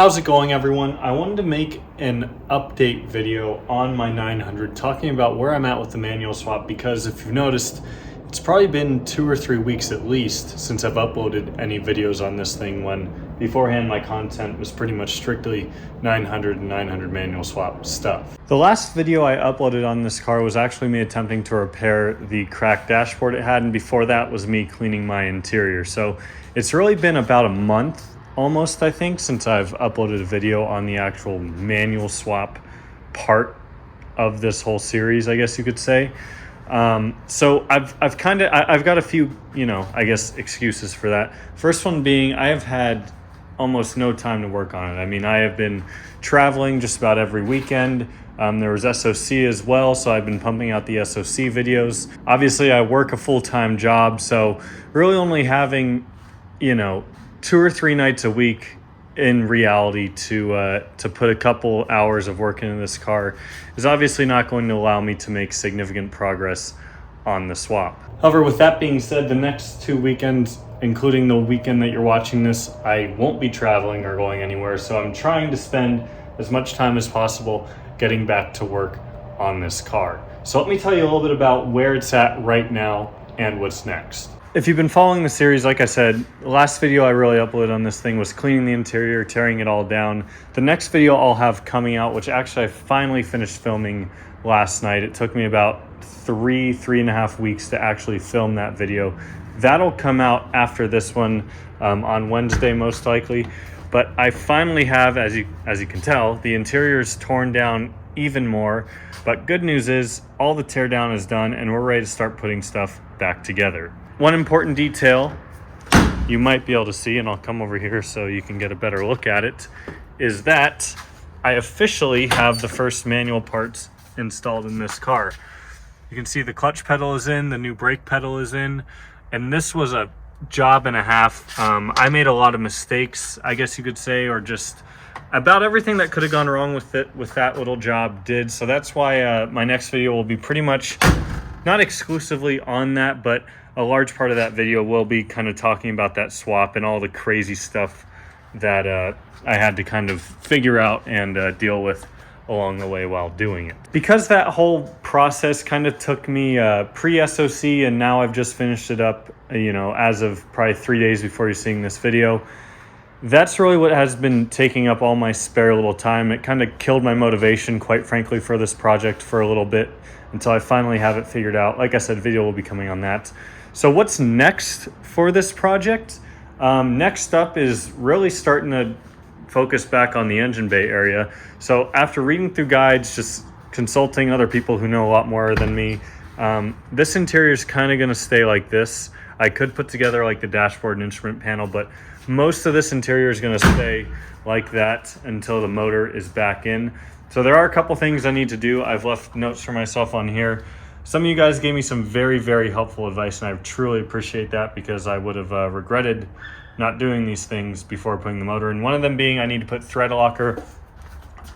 How's it going, everyone? I wanted to make an update video on my 900 talking about where I'm at with the manual swap, because if you've noticed, it's probably been 2 or 3 weeks at least since I've uploaded any videos on this thing, when beforehand my content was pretty much strictly 900 and 900 manual swap stuff. The last video I uploaded on this car was actually me attempting to repair the cracked dashboard it had, and before that was me cleaning my interior. So it's really been about a month almost, I think, since I've uploaded a video on the actual manual swap part of this whole series, I guess you could say. So I've got a few, I guess, excuses for that. First one being, I have had almost no time to work on it. I mean, I have been traveling just about every weekend. There was SOC as well, so I've been pumping out the SOC videos. Obviously, I work a full-time job, so really only having, 2 or 3 nights a week in reality to put a couple hours of work into this car is obviously not going to allow me to make significant progress on the swap. However, with that being said, the next 2 weekends, including the weekend that you're watching this, I won't be traveling or going anywhere, so I'm trying to spend as much time as possible getting back to work on this car. So let me tell you a little bit about where it's at right now and what's next. If you've been following the series, like I said, the last video I really uploaded on this thing was cleaning the interior, tearing it all down. The next video I'll have coming out, which actually I finally finished filming last night. It took me about 3.5 weeks to actually film that video. That'll come out after this one on Wednesday, most likely. But I finally have, as you can tell, the interior is torn down even more. But good news is all the tear down is done and we're ready to start putting stuff back together. One important detail you might be able to see, and I'll come over here so you can get a better look at it, is that I officially have the first manual parts installed in this car. You can see the clutch pedal is in, the new brake pedal is in, and this was a job and a half. I made a lot of mistakes, I guess you could say, or just about everything that could have gone wrong with that little job did. So that's why my next video will be pretty much not exclusively on that, but a large part of that video will be kind of talking about that swap and all the crazy stuff that I had to kind of figure out and deal with along the way while doing it. Because that whole process kind of took me pre-SOC, and now I've just finished it up, as of probably 3 days before you're seeing this video. That's really what has been taking up all my spare little time. It kind of killed my motivation, quite frankly, for this project for a little bit until I finally have it figured out. Like I said, video will be coming on that. So what's next for this project? Next up is really starting to focus back on the engine bay area. So after reading through guides, just consulting other people who know a lot more than me, this interior is kind of going to stay like this. I could put together like the dashboard and instrument panel, but most of this interior is going to stay like that until the motor is back in. So there are a couple things I need to do. I've left notes for myself on here. Some of you guys gave me some very, very helpful advice, and I truly appreciate that, because I would have regretted not doing these things before putting the motor in. One of them being I need to put thread locker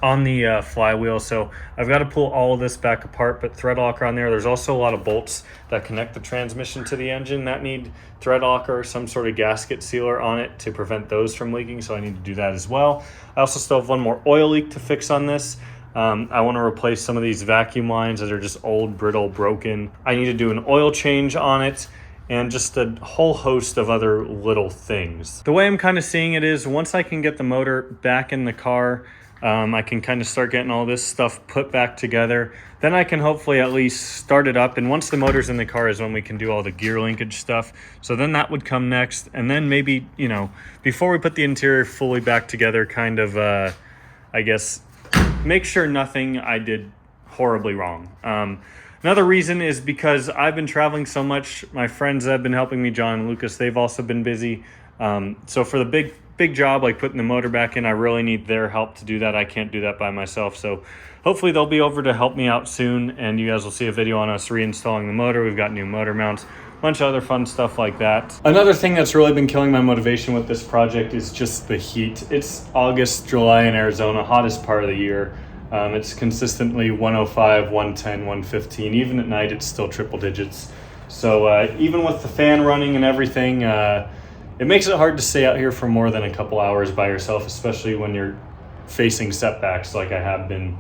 on the flywheel. So I've got to pull all of this back apart, put thread locker on there. There's also a lot of bolts that connect the transmission to the engine that need thread locker, some sort of gasket sealer on it to prevent those from leaking. So I need to do that as well. I also still have one more oil leak to fix on this. I want to replace some of these vacuum lines that are just old, brittle, broken. I need to do an oil change on it, and just a whole host of other little things. The way I'm kind of seeing it is, once I can get the motor back in the car, I can kind of start getting all this stuff put back together. Then I can hopefully at least start it up. And once the motor's in the car is when we can do all the gear linkage stuff. So then that would come next. And then maybe, before we put the interior fully back together, kind of, I guess, make sure nothing I did horribly wrong. Another reason is because I've been traveling so much. My friends that have been helping me, John and Lucas, they've also been busy. So for the big job, like putting the motor back in, I really need their help to do that. I can't do that by myself. So hopefully they'll be over to help me out soon, and you guys will see a video on us reinstalling the motor. We've got new motor mounts, a bunch of other fun stuff like that. Another thing that's really been killing my motivation with this project is just the heat. It's August, July in Arizona, hottest part of the year. It's consistently 105, 110, 115. Even at night, it's still triple digits. So even with the fan running and everything, it makes it hard to stay out here for more than a couple hours by yourself, especially when you're facing setbacks like I have been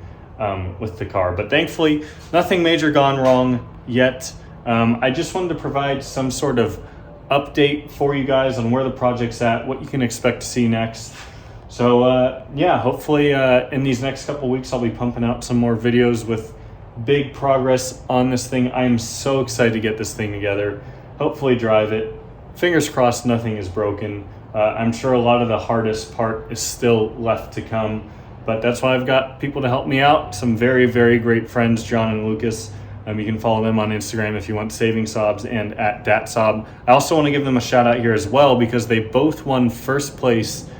with the car. But thankfully, nothing major gone wrong yet. I just wanted to provide some sort of update for you guys on where the project's at, what you can expect to see next. So yeah, hopefully in these next couple weeks, I'll be pumping out some more videos with big progress on this thing. I am so excited to get this thing together, hopefully drive it. Fingers crossed nothing is broken. I'm sure a lot of the hardest part is still left to come, but that's why I've got people to help me out. Some very, very great friends, John and Lucas. You can follow them on Instagram if you want, Saving Sobs and at DatSob. I also want to give them a shout out here as well because they both won first place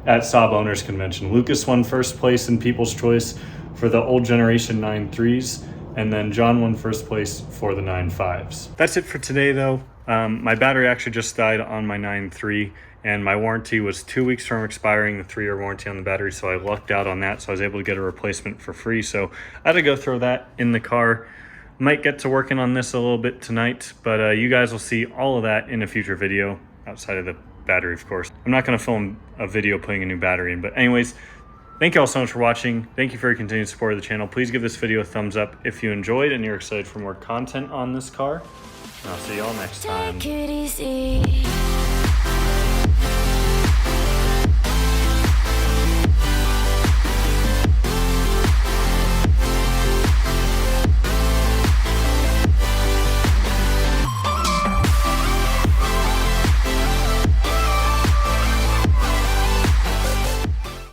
at Sob Owners Convention. Lucas won first place in People's Choice for the old generation 9.3s, and then John won first place for the 9.5s. That's it for today though. My battery actually just died on my 9.3, and my warranty was 2 weeks from expiring, the 3-year warranty on the battery, so I lucked out on that, so I was able to get a replacement for free. So I had to go throw that in the car. Might get to working on this a little bit tonight, but you guys will see all of that in a future video, outside of the battery, of course. I'm not going to film a video putting a new battery in, but anyways, thank you all so much for watching. Thank you for your continued support of the channel. Please give this video a thumbs up if you enjoyed and you're excited for more content on this car. And I'll see y'all next time. Take it easy.